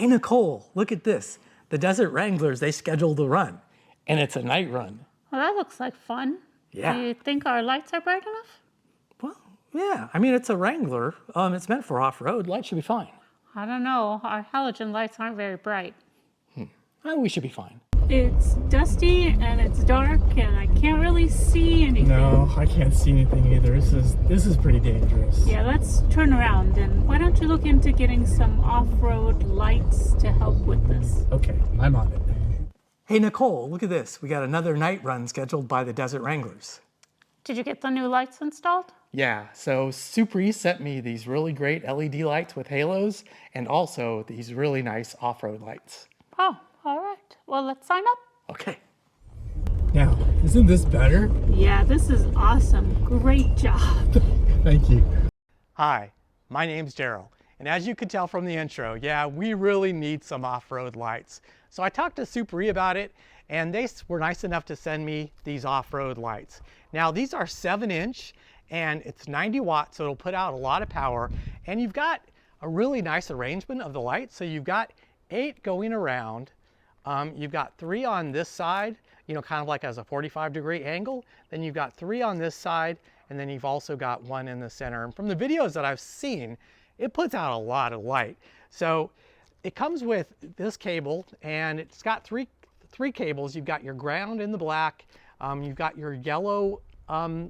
Hey, Nicole, look at this. The Desert Wranglers, they scheduled a run, and it's a night run. Well, that looks like fun. Yeah. Do you think our lights are bright enough? Well, yeah. I mean, it's a Wrangler. It's meant for off-road. Light should be fine. I don't know. Our halogen lights aren't very bright. We should be fine. It's dusty and it's dark and I can't really see anything. No, I can't see anything either. This is pretty dangerous. Yeah, let's turn around and why don't you look into getting some off-road lights to help with this? Okay, I'm on it. Hey, Nicole, look at this. We got another night run scheduled by the Desert Wranglers. Did you get the new lights installed? Yeah, so Suparee sent me these really great LED lights with halos and also these really nice off-road lights. Oh, all right. Well, let's sign up. Okay. Now, isn't this better? Yeah, this is awesome. Great job. Thank you. Hi, my name's Daryl, and as you could tell from the intro, yeah, we really need some off-road lights. So I talked to Suparee about it, and they were nice enough to send me these off-road lights. Now, these are 7-inch, and it's 90 watts, so it'll put out a lot of power, and you've got a really nice arrangement of the lights. So you've got 8 going around. You've got 3 on this side, you know, kind of like as a 45-degree angle. Then you've got 3 on this side, and then you've also got 1 in the center. And from the videos that I've seen, it puts out a lot of light. So it comes with this cable, and it's got three cables. You've got your ground in the black, you've got your yellow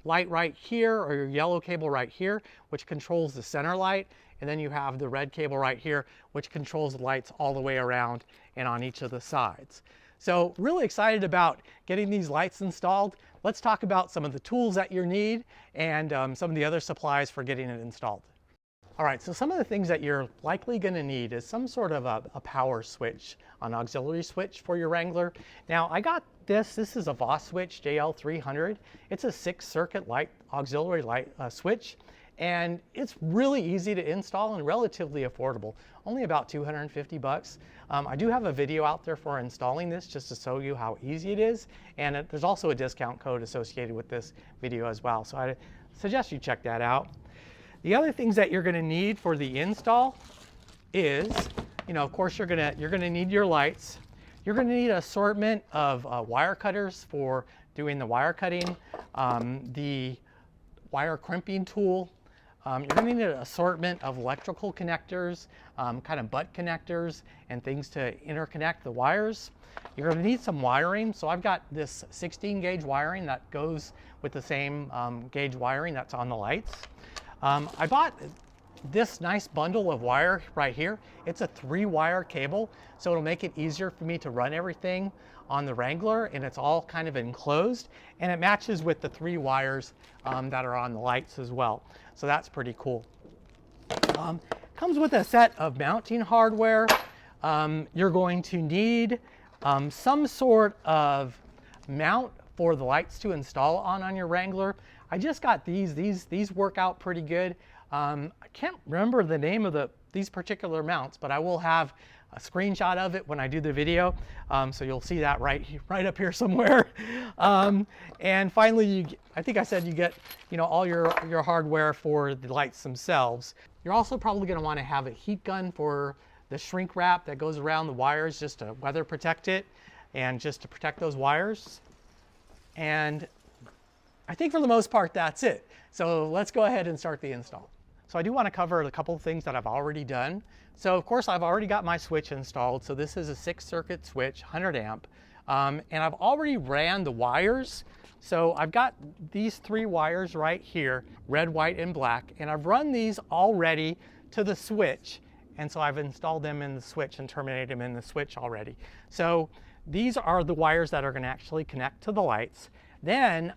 light right here, or your yellow cable right here, which controls the center light. And then you have the red cable right here, which controls the lights all the way around and on each of the sides. So really excited about getting these lights installed. Let's talk about some of the tools that you need and some of the other supplies for getting it installed. All right, so some of the things that you're likely going to need is some sort of a power switch, an auxiliary switch for your Wrangler. Now I got this is a Voss switch JL300. It's a 6-circuit light auxiliary light switch. And it's really easy to install and relatively affordable, only about 250 bucks. I do have a video out there for installing this just to show you how easy it is. And there's also a discount code associated with this video as well. So I suggest you check that out. The other things that you're gonna need for the install is, you know, of course you're gonna need your lights. You're gonna need an assortment of wire cutters for doing the wire cutting, the wire crimping tool. You're going to need an assortment of electrical connectors, kind of butt connectors, and things to interconnect the wires. You're going to need some wiring. So I've got this 16 gauge wiring that goes with the same gauge wiring that's on the lights. I bought this nice bundle of wire right here. It's a 3-wire cable, so it'll make it easier for me to run everything on the Wrangler, and it's all kind of enclosed, and it matches with the 3 wires that are on the lights as well. So that's pretty cool. Comes with a set of mounting hardware. You're going to need some sort of mount for the lights to install on your Wrangler. I just got these. These work out pretty good. I can't remember the name of these particular mounts, but I will have a screenshot of it when I do the video, so you'll see that right up here somewhere. And finally, I think I said you get, you know, all your hardware for the lights themselves. You're also probably going to want to have a heat gun for the shrink wrap that goes around the wires, just to weather protect it and just to protect those wires. And I think for the most part that's it. So let's go ahead and start the install. So I do want to cover a couple of things that I've already done. So of course I've already got my switch installed. So this is a 6-circuit switch, 100 amp. And I've already ran the wires. So I've got these 3 wires right here, red, white, and black. And I've run these already to the switch. And so I've installed them in the switch and terminated them in the switch already. So these are the wires that are going to actually connect to the lights. Then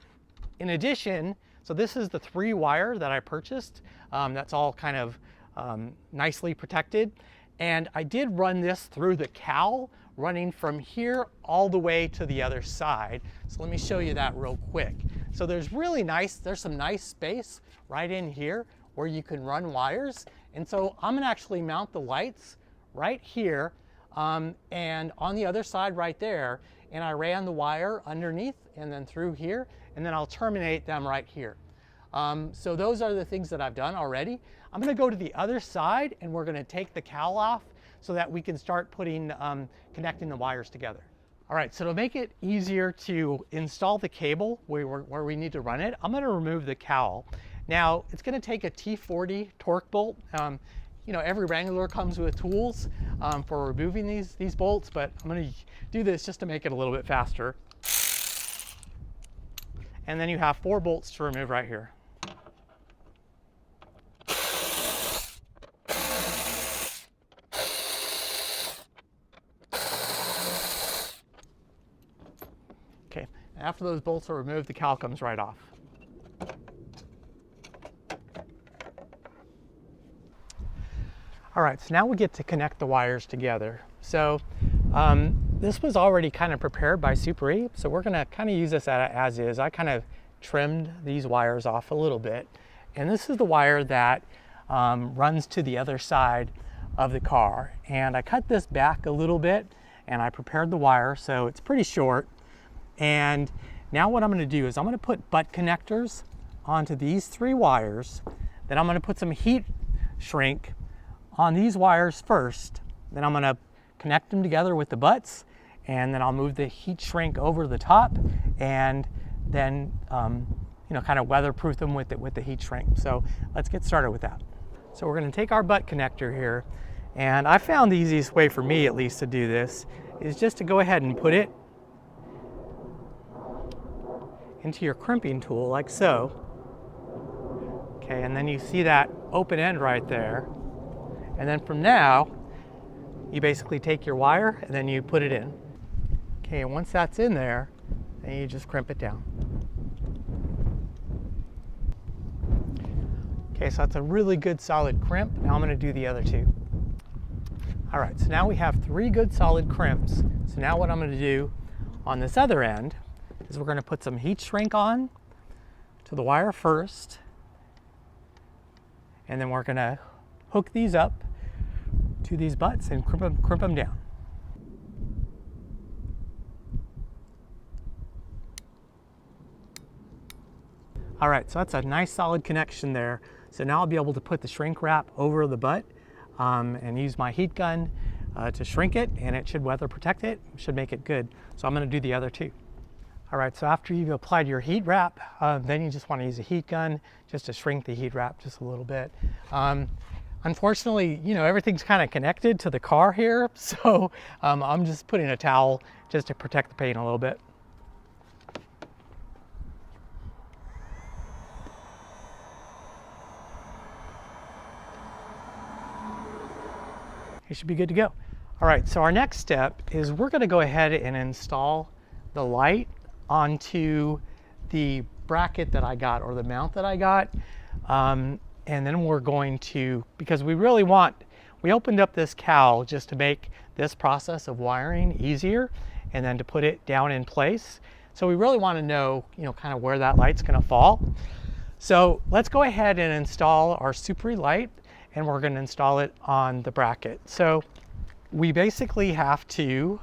in addition, so this is the 3-wire that I purchased. That's all kind of nicely protected. And I did run this through the cowl, running from here all the way to the other side. So let me show you that real quick. So there's some nice space right in here where you can run wires. And so I'm gonna actually mount the lights right here and on the other side right there. And I ran the wire underneath and then through here, and then I'll terminate them right here. So those are the things that I've done already. I'm gonna go to the other side and we're gonna take the cowl off so that we can start putting, connecting the wires together. All right, so to make it easier to install the cable where we need to run it, I'm going to remove the cowl. Now, it's going to take a T40 torque bolt. You know, every Wrangler comes with tools for removing these bolts, but I'm going to do this just to make it a little bit faster. And then you have 4 bolts to remove right here. Okay, after those bolts are removed, the cowl comes right off. All right, so now we get to connect the wires together. So this was already kind of prepared by Suparee, so we're gonna kind of use this as is. I kind of trimmed these wires off a little bit. And this is the wire that runs to the other side of the car. And I cut this back a little bit and I prepared the wire, so it's pretty short. And now what I'm gonna do is I'm gonna put butt connectors onto these 3 wires. Then I'm gonna put some heat shrink on these wires first. Then I'm gonna connect them together with the butts, and then I'll move the heat shrink over the top, and then you know, kind of weatherproof them with the heat shrink. So let's get started with that. So we're gonna take our butt connector here, and I found the easiest way for me at least to do this is just to go ahead and put it into your crimping tool like so. Okay, and then you see that open end right there. And then from now, you basically take your wire and then you put it in. Okay, and once that's in there, then you just crimp it down. Okay, so that's a really good solid crimp. Now I'm gonna do the other 2. All right, so now we have 3 good solid crimps. So now what I'm gonna do on this other end is we're gonna put some heat shrink on to the wire first, and then we're gonna hook these up to these butts and crimp them down. All right, so that's a nice solid connection there. So now I'll be able to put the shrink wrap over the butt and use my heat gun to shrink it, and it should weather protect it, should make it good. So I'm gonna do the other 2. All right, so after you've applied your heat wrap, then you just wanna use a heat gun just to shrink the heat wrap just a little bit. Unfortunately, you know, everything's kind of connected to the car here, so I'm just putting a towel just to protect the paint a little bit. You should be good to go. All right, so our next step is we're gonna go ahead and install the light onto the bracket that I got, or the mount that I got. And then we're going to, because we opened up this cowl just to make this process of wiring easier and then to put it down in place. So we really want to know, you know, kind of where that light's going to fall. So let's go ahead and install our Suparee light, and we're going to install it on the bracket. So we basically have to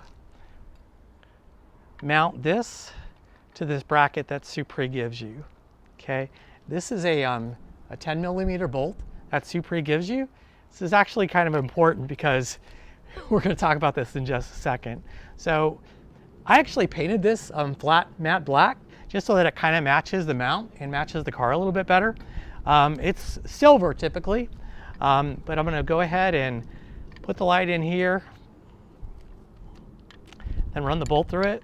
mount this to this bracket that Suparee gives you. Okay, this is a 10mm bolt that Suparee gives you. This is actually kind of important because we're going to talk about this in just a second. So I actually painted this flat matte black just so that it kind of matches the mount and matches the car a little bit better. It's silver typically, but I'm going to go ahead and put the light in here, then run the bolt through it.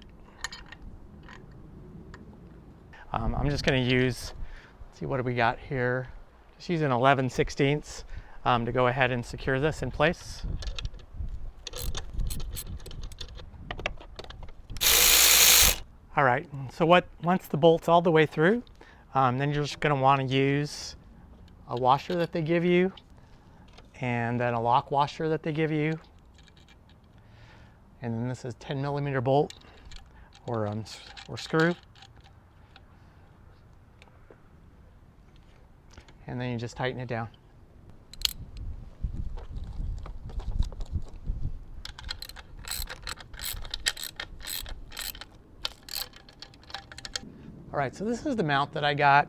I'm just going to use, let's see, what do we got here? Just using 11/16 to go ahead and secure this in place. All right, so once the bolt's all the way through, then you're just going to want to use a washer that they give you, and then a lock washer that they give you, and then this is 10mm bolt or screw. And then you just tighten it down. All right, so this is the mount that I got.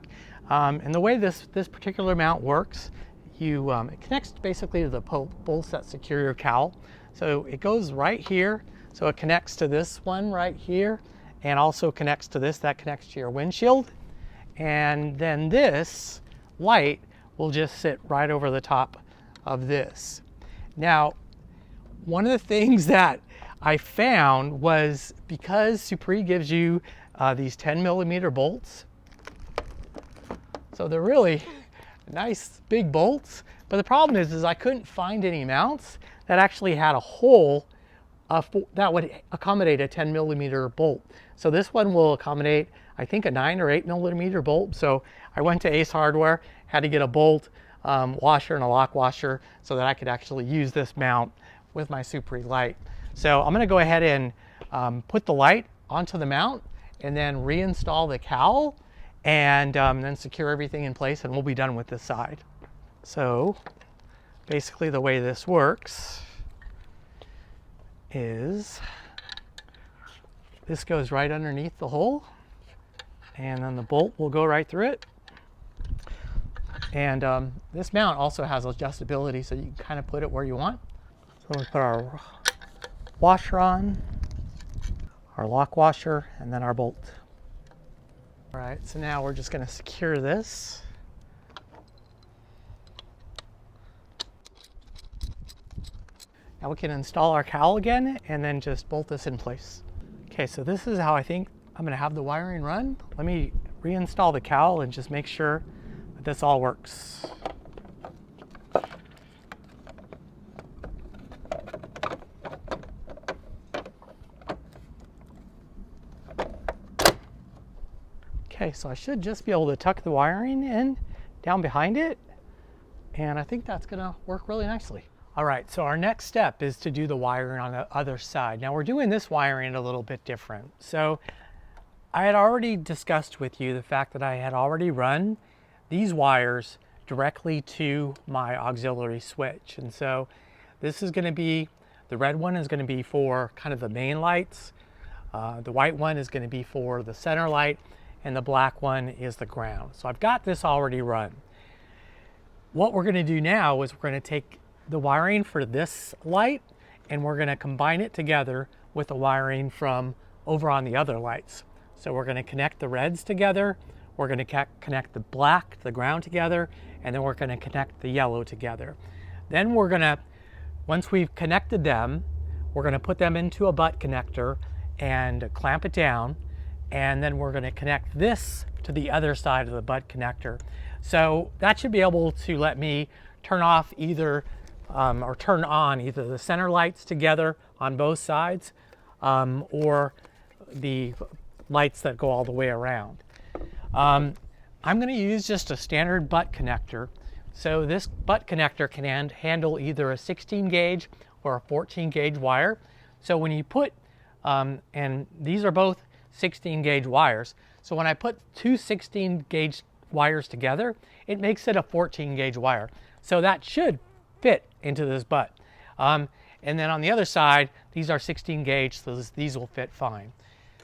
And the way this particular mount works, it connects basically to the bolts that secure your cowl. So it goes right here. So it connects to this one right here, and also connects to this, that connects to your windshield. And then this light will just sit right over the top of this. Now, one of the things that I found was, because Suparee gives you these 10mm bolts, so they're really nice big bolts, but the problem is I couldn't find any mounts that actually had a hole that would accommodate a 10mm bolt. So this one will accommodate, I think, a 9 or 8mm bolt. So I went to Ace Hardware, had to get a bolt washer and a lock washer so that I could actually use this mount with my Suparee light. So I'm going to go ahead and put the light onto the mount and then reinstall the cowl, and then secure everything in place, and we'll be done with this side. So basically the way this works is this goes right underneath the hole, and then the bolt will go right through it. And this mount also has adjustability, so you can kind of put it where you want. So we put our washer on, our lock washer, and then our bolt. All right, so now we're just going to secure this. Now we can install our cowl again and then just bolt this in place. Okay, so this is how I think I'm going to have the wiring run. Let me reinstall the cowl and just make sure that this all works. Okay, so I should just be able to tuck the wiring in down behind it, and I think that's going to work really nicely. All right, so our next step is to do the wiring on the other side. Now we're doing this wiring a little bit different. So I had already discussed with you the fact that I had already run these wires directly to my auxiliary switch. And so this is going to be, the red one is going to be for kind of the main lights. The white one is going to be for the center light, and the black one is the ground. So I've got this already run. What we're going to do now is we're going to take the wiring for this light and we're going to combine it together with the wiring from over on the other lights. So we're going to connect the reds together, we're going to connect the black, the ground together, and then we're going to connect the yellow together. Then we're going to, once we've connected them, we're going to put them into a butt connector and clamp it down, and then we're going to connect this to the other side of the butt connector. So that should be able to let me turn off either or turn on either the center lights together on both sides or the lights that go all the way around. I'm going to use just a standard butt connector. So this butt connector can handle either a 16 gauge or a 14 gauge wire. So when you put, and these are both 16 gauge wires. So when I put two 16 gauge wires together, it makes it a 14 gauge wire. So that should fit into this butt. And then on the other side, these are 16 gauge, so these will fit fine.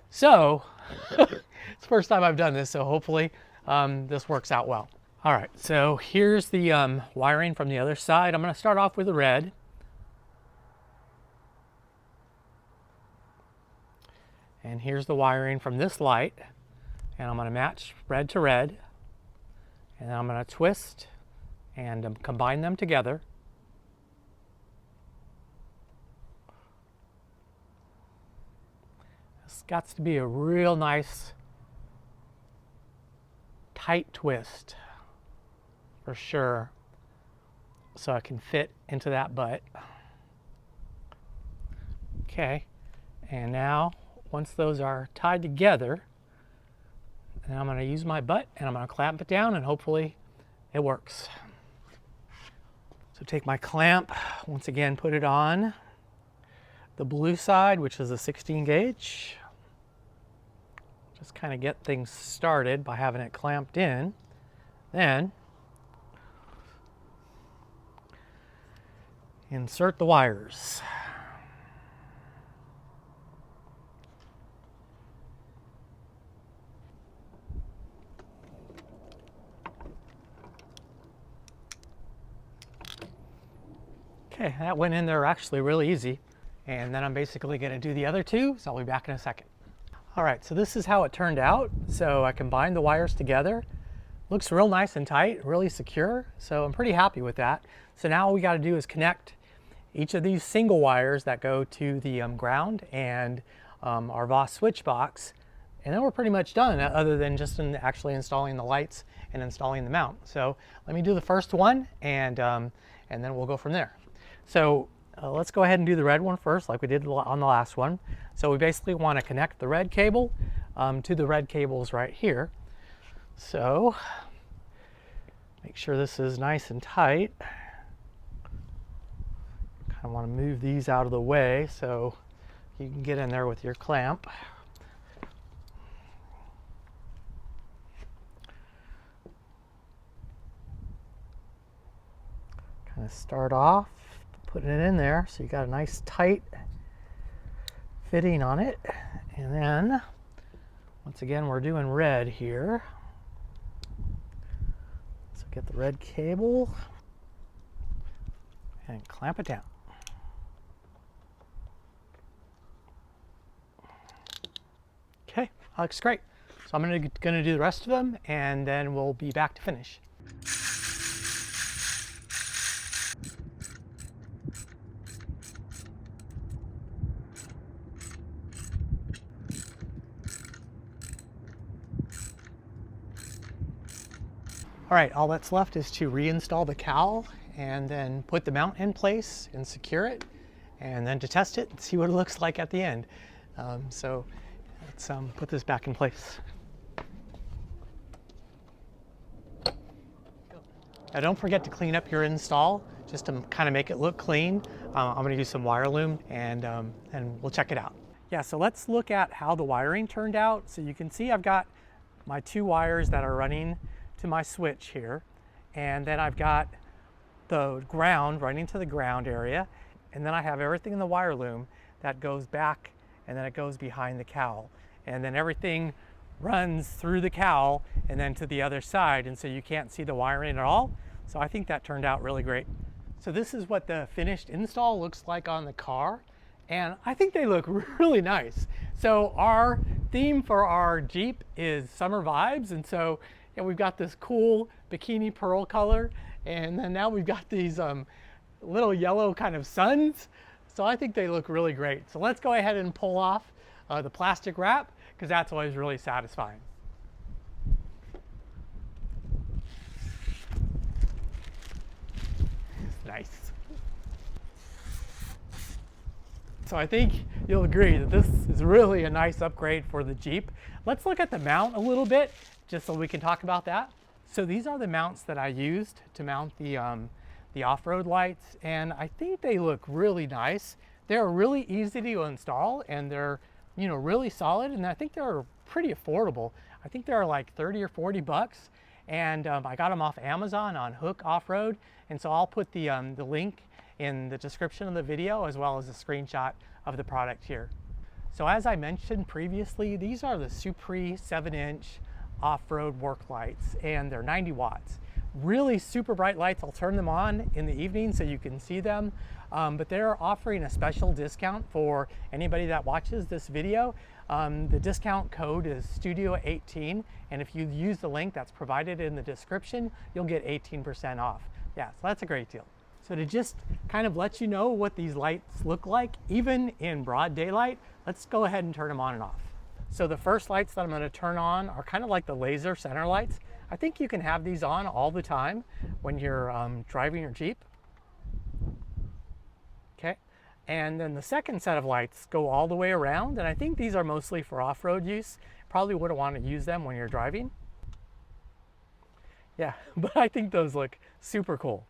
So it's the first time I've done this, so hopefully this works out well. All right, so here's the wiring from the other side. I'm going to start off with the red. And here's the wiring from this light. And I'm going to match red to red. And then I'm going to twist and combine them together. This got to be a real nice tight twist for sure, so I can fit into that butt. Okay, and now once those are tied together, then I'm going to use my butt and I'm going to clamp it down, and hopefully it works. So take my clamp, once again put it on the blue side, which is a 16 gauge. Just kind of get things started by having it clamped in. Then insert the wires. Okay, that went in there actually really easy. And then I'm basically going to do the other two, so I'll be back in a second. All right, so this is how it turned out. So I combined the wires together. Looks real nice and tight, really secure. So I'm pretty happy with that. So now all we got to do is connect each of these single wires that go to the ground and our Voss switch box. And then we're pretty much done, other than just actually installing the lights and installing the mount. So let me do the first one, and then we'll go from there. So let's go ahead and do the red one first, like we did on the last one. So we basically want to connect the red cable to the red cables right here. So make sure this is nice and tight. Kind of want to move these out of the way so you can get in there with your clamp. Kind of start off putting it in there so you got a nice tight fitting on it. And then once again we're doing red here. So get the red cable and clamp it down. Okay, that looks great. So I'm going to do the rest of them, and then we'll be back to finish. All right, all that's left is to reinstall the cowl and then put the mount in place and secure it, and then to test it and see what it looks like at the end. So let's put this back in place. Now don't forget to clean up your install just to kind of make it look clean. I'm going to use some wire loom and we'll check it out. Yeah, so let's look at how the wiring turned out. So you can see I've got my two wires that are running to my switch here, and then I've got the ground running to the ground area, and then I have everything in the wire loom that goes back, and then it goes behind the cowl, and then everything runs through the cowl and then to the other side, and so you can't see the wiring at all. So I think that turned out really great. So this is what the finished install looks like on the car, and I think they look really nice. So our theme for our Jeep is summer vibes, and so we've got this cool bikini pearl color, and then now we've got these little yellow kind of suns. So I think they look really great. So let's go ahead and pull off the plastic wrap, because that's always really satisfying. Nice. So I think you'll agree that this is really a nice upgrade for the Jeep. Let's look at the mount a little bit, just so we can talk about that. So these are the mounts that I used to mount the off-road lights, and I think they look really nice. They're really easy to install, and they're really solid, and I think they're pretty affordable. I think they're like 30 or 40 bucks, and I got them off Amazon on Hook Off-Road, and so I'll put the link in the description of the video, as well as a screenshot of the product here. So as I mentioned previously, these are the Suparee 7-inch off-road work lights, and they're 90 watts. Really super bright lights. I'll turn them on in the evening so you can see them, but they're offering a special discount for anybody that watches this video. The discount code is Studio18, and if you use the link that's provided in the description, you'll get 18% off. Yeah, so that's a great deal. So to just kind of let you know what these lights look like, even in broad daylight, let's go ahead and turn them on and off. So the first lights that I'm going to turn on are kind of like the laser center lights. I think you can have these on all the time when you're driving your Jeep. Okay, and then the second set of lights go all the way around, and I think these are mostly for off-road use. Probably wouldn't want to use them when you're driving. Yeah, but I think those look super cool.